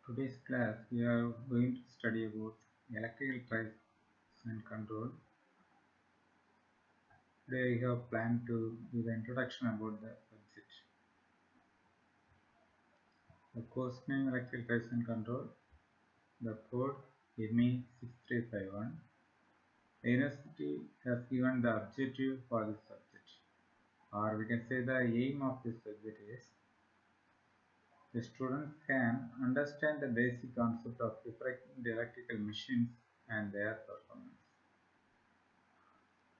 Today's class we are going to study about electrical drives and control. Today I have planned to do the introduction about the subject. The course name electrical drives and control. The code ME6351. The university has given the objective for this subject, or we can say the aim of this subject is the students can understand the basic concept of different electrical machines and their performance.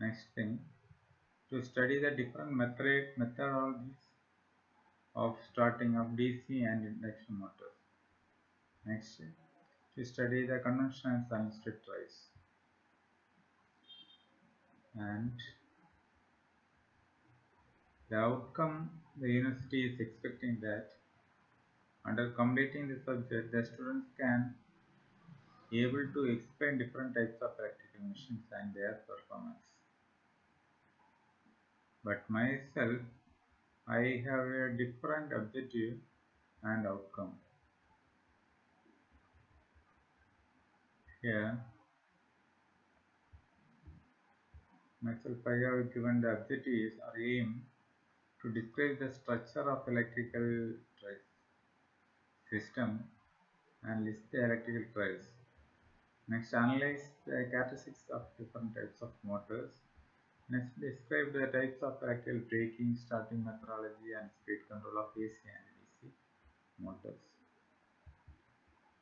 Next thing, to study the different methodologies of starting of DC and induction motors. Next, to study the conventional and solid-state drives. And the outcome the university is expecting that under completing the subject, the students can able to explain different types of electrical machines and their performance. But myself, I have a different objective and outcome. Here, myself, I have given the objectives or aim to describe the structure of electrical drive system and list the electrical drives. Next, analyze the characteristics of different types of motors. Next, describe the types of electrical braking, starting methodology, and speed control of AC and DC motors.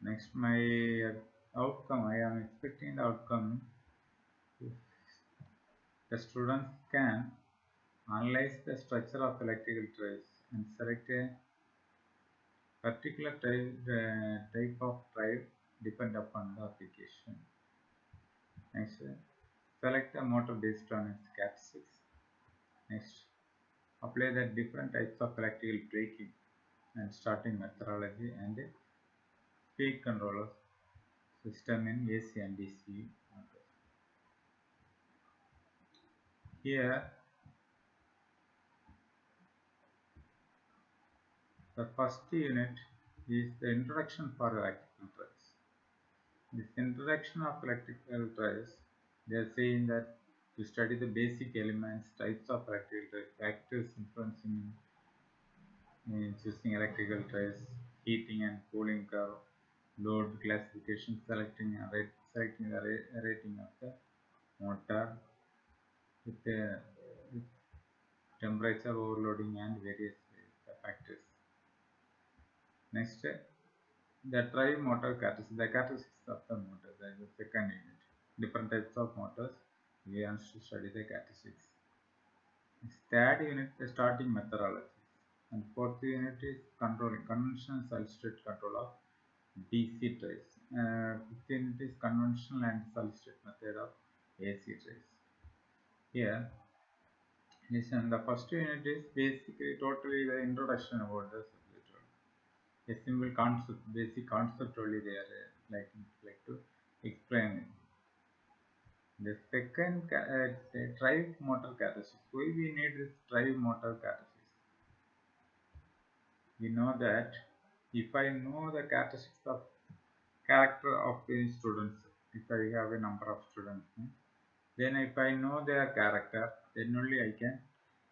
Next, my outcome, I am expecting the outcome if the students can analyze the structure of electrical drives and select a particular type of drive depend upon the application. Next, select the motor based on its characteristics. Next, apply the different types of electrical braking and starting methodology and speed controller system in AC and DC motors. Here, the first unit is the introduction for electrical drives. This introduction of electrical drives, they are saying that to study the basic elements, types of electrical drive, factors influencing in choosing electrical drives, heating and cooling curve, load classification, selecting the rating of the motor with temperature overloading and various factors. Next, the drive motor characteristics, the characteristics of the motor, that is the second unit. Different types of motors, we have to study the characteristics. Third unit, the starting methodology. And fourth unit is controlling conventional solid-state control of DC drives. Fifth unit is conventional and solid-state method of AC drives. Here, listen, the first unit is basically totally the introduction about the subject. A simple concept, basic concept only they are like to explain it. The second drive motor characteristics. Why we need this drive motor characteristics? We know that if I know the characteristics of character of any students, if I have a number of students, then if I know their character, then only I can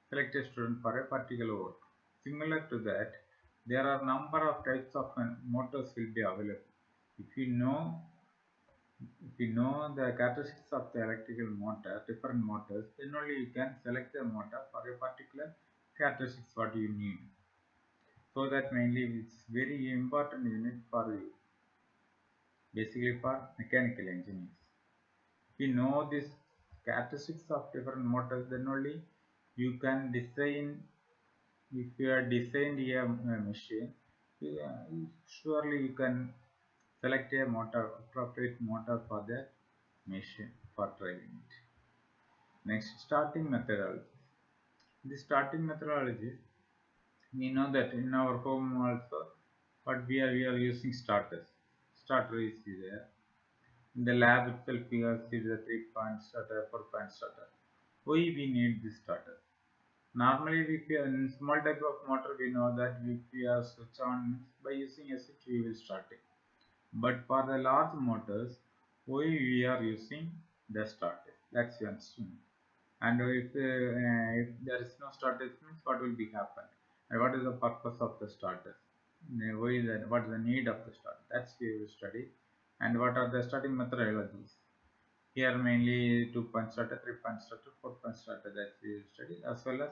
select a student for a particular work. Similar to that, there are number of types of motors will be available. If you know the characteristics of the electrical motor, different motors, then only you can select the motor for a particular characteristics what you need. So that mainly it's very important unit for you, basically for mechanical engineers. If you know this characteristics of different motors, then only you can design. If you are designed a machine, surely you can select a motor, appropriate motor for the machine for driving it. Next, starting methodology. The starting methodology, we know that in our home also, but we are using starters. Starter is there. In the lab itself, we have seen the 3-point starter, 4-point starter. Why we need this starter? Normally, if we are in small type of motor, we know that if we are switch on by using a switch, we will start it. But for the large motors, why we are using the starter? That's one thing. And if there is no starter, means what will be happen? And what is the purpose of the starter? Why is that? What is the need of the starter? That's we will study. And what are the starting methodologies? Here mainly 2-punch starter, 3-punch starter, 4-punch starter that we will study, as well as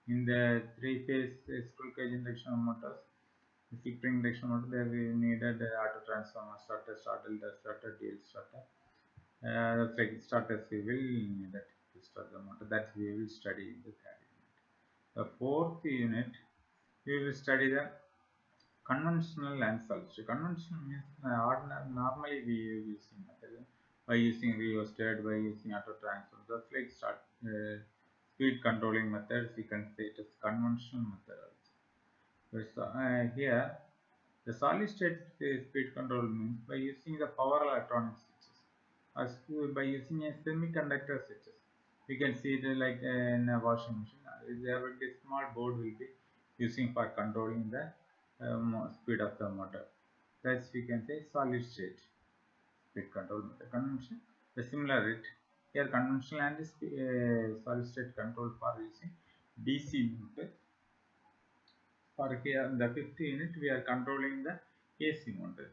in the 3-phase screw cage induction motors, slip ring induction motor, there we needed auto transformer starter, starter, starter, DL starter. That's like starters we will need that to start the motor, that we will study in the third unit. The fourth unit we will study the conventional and solid. Conventional means ordinary, normally we using method by using rheostat, by using auto transfer. Just like speed controlling methods, you can say it is conventional method also. So, here the solid state speed control means by using the power electronic switches, as by using a semiconductor switches. We can see it like in a washing machine. There will be a small board will be using for controlling the speed of the motor. That's we can say solid state speed control method. Conventional, the similar it here conventional and solid state control for using DC motor. For here in the fifth unit, we are controlling the AC motor.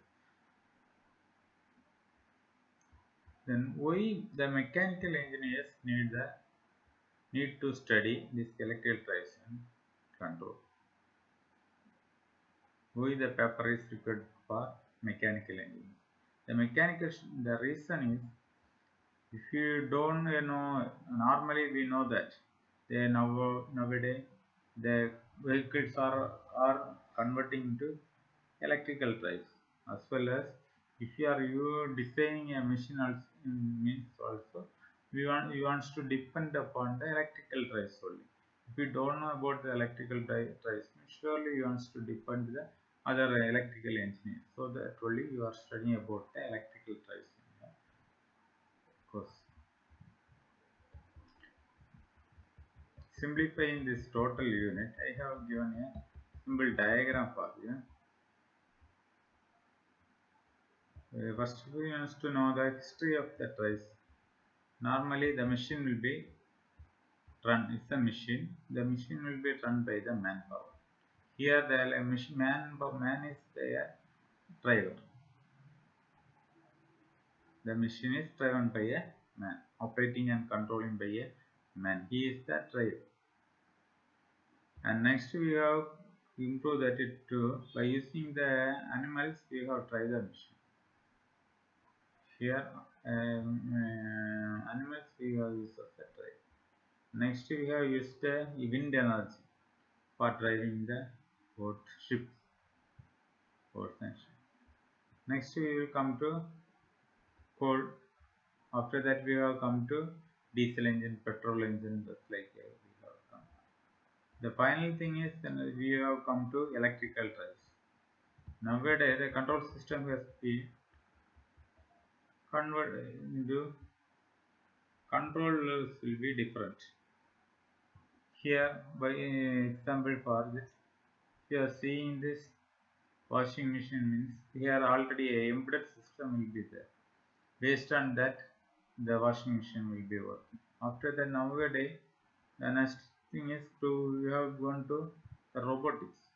Then why the mechanical engineers need to study this electrical traction control? Why the paper is required for mechanical engineers? The reason is, if you don't normally we know that nowadays the vehicles are converting to electrical drives, as well as if you designing a machine also, means also you wants to depend upon the electrical drives only. If you don't know about the electrical drives, surely you wants to depend the other electrical engineer, so that only you are studying about the electrical drives, of course. Simplifying this total unit, I have given a simple diagram for you. First we want to know the history of the trace. Normally the machine will be run, it's a machine, the machine will be run by the manpower. Here the man is the driver. The machine is driven by a man, operating and controlling by a man. He is the driver. And next we have improved that it too by using the animals. We have tried the machine. Here animals we have used as a drive. Next we have used the wind energy for driving the boat, ships, boats and ships. Next we will come to coal. After that we have come to diesel engine, petrol engine, just like we have come. The final thing is we have come to electrical drives. Nowadays the control system has been converted into controllers will be different. Here by example for this, you are seeing this washing machine means here already a embedded system will be there. Based on that, the washing machine will be working. After that, nowadays the next thing is to we have gone to the robotics.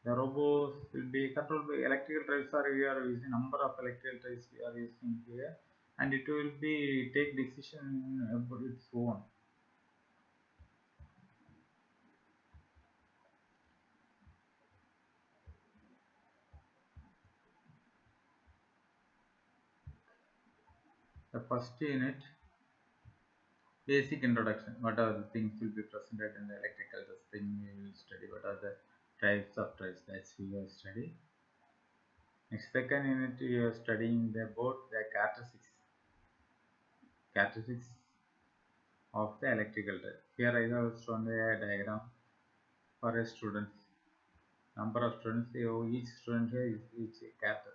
The robots will be controlled by electrical drives, or we are using number of electrical drives we are using here, and it will be take decision about its own. The first unit, basic introduction. What are the things will be presented in the electrical testing? We will study what are the types of drives that we will study. Next, second unit we are studying about the characteristics of the electrical drive. Here I have shown a diagram for a student. Number of students, each student here is each character.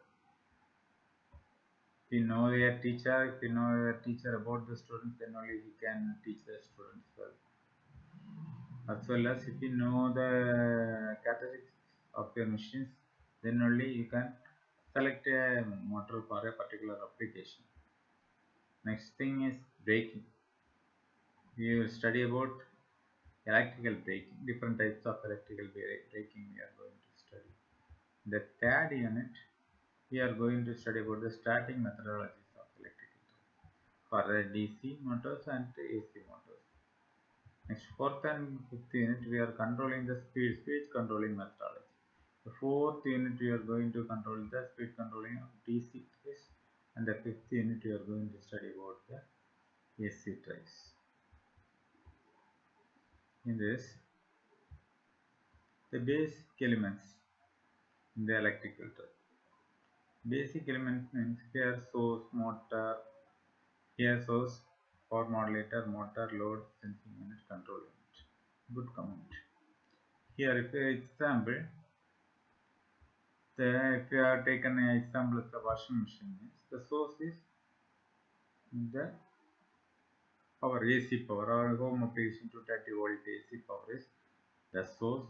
If you know your teacher, if you know your teacher about the students, then only he can teach the students well. As well as if you know the characteristics of your machines, then only you can select a motor for a particular application. Next thing is braking. We will study about electrical braking, different types of electrical braking we are going to study. The third unit, we are going to study about the starting methodologies of electrical for DC motors and AC motors. Next, fourth and fifth unit, we are controlling the speed controlling methodology. The fourth unit, we are going to control the speed controlling of DC trace, and the fifth unit, we are going to study about the AC trace. In this, the basic elements in the electrical trace. Basic elements means here source, motor, here source, power modulator, motor, load, sensing unit, control unit. Good comment. Here, if example, if you have taken an example of the washing machine, the source is the power, AC power, or home application 230 volt AC power is the source.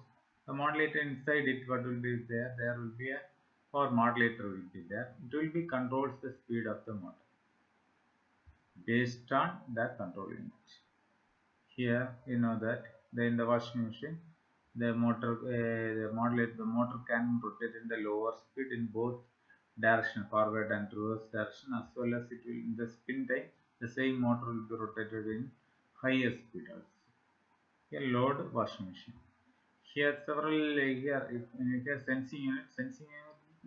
The modulator inside it, what will be there? There will be a power modulator will be there. It will be controls the speed of the motor based on the control unit. Here you know that in the washing machine, the motor the motor can rotate in the lower speed in both direction, forward and reverse direction, as well as it will in the spin time the same motor will be rotated in higher speed also. Here load washing machine. Here several here sensing unit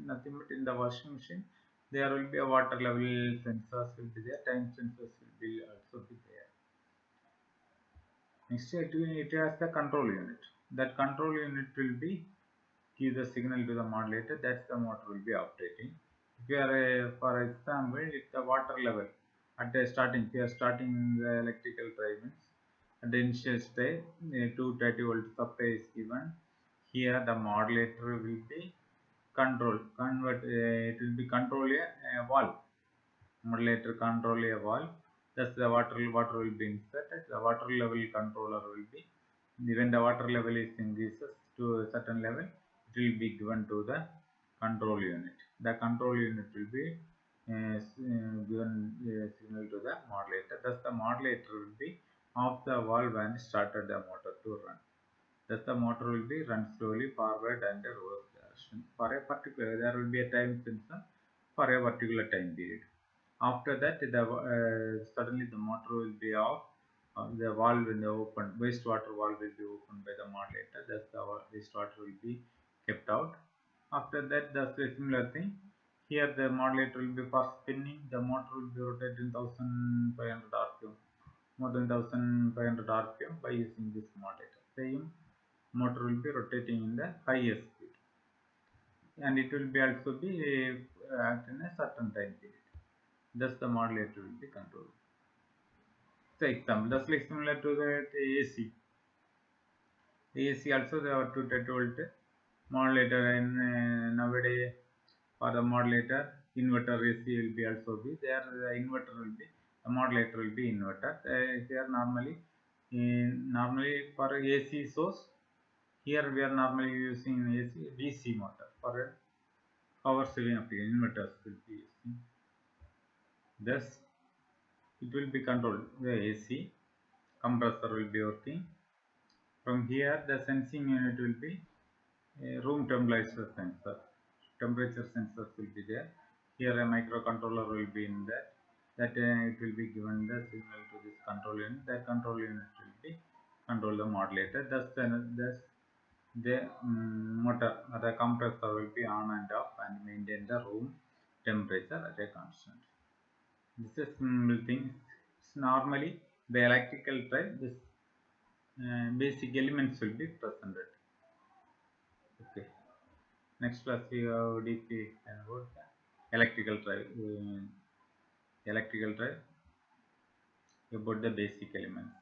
nothing but in the washing machine there will be a water level sensors will be there, time sensors will be also be there. Next it has the control unit. That control unit will be give the signal to the modulator, that's the motor will be operating. If you are for example, if the water level at the starting, if you are starting the electrical drive at the initial stage, 230 volt supply is given. Here the modulator will be it will be control a valve. Modulator control a valve. Thus the water will be inserted. The water level controller will be, when the water level is increases to a certain level, it will be given to the control unit. The control unit will be given signal to the modulator. Thus the modulator will be off the valve and started the motor to run. Thus the motor will be run slowly forward and reverse direction. For a particular, there will be a time sensor for a particular time period. After that, suddenly the motor will be off. The valve will be open. Wastewater valve will be opened by the modulator. Thus the wastewater will be kept out. After that, the similar thing. Here the modulator will be for spinning. The motor will be rotating 1500 rpm, more than 1500 rpm by using this modulator. Same motor will be rotating in the highest speed, and it will be also be act in a certain time period. Thus the modulator will be controlled. So example, just like similar to the AC. The AC also there are 230 volt modulator, and nowadays for the modulator inverter AC will be also be there. The inverter will be, the modulator will be inverter. Here normally for AC source, here we are normally using AC DC motor for a power saving application. Inverters will be using. Thus it will be controlled. The AC compressor will be working. From here the sensing unit will be a room temperature sensor. Temperature sensors will be there. Here a microcontroller will be in that. That it will be given the signal to this control unit. That control unit will be control the modulator. Thus the motor, the compressor will be on and off and maintain the room temperature at a constant. This is simple thing. Normally the electrical drive, this basic elements will be presented. Okay. Next class we have deeply about electrical drive. Electrical drive about the basic elements.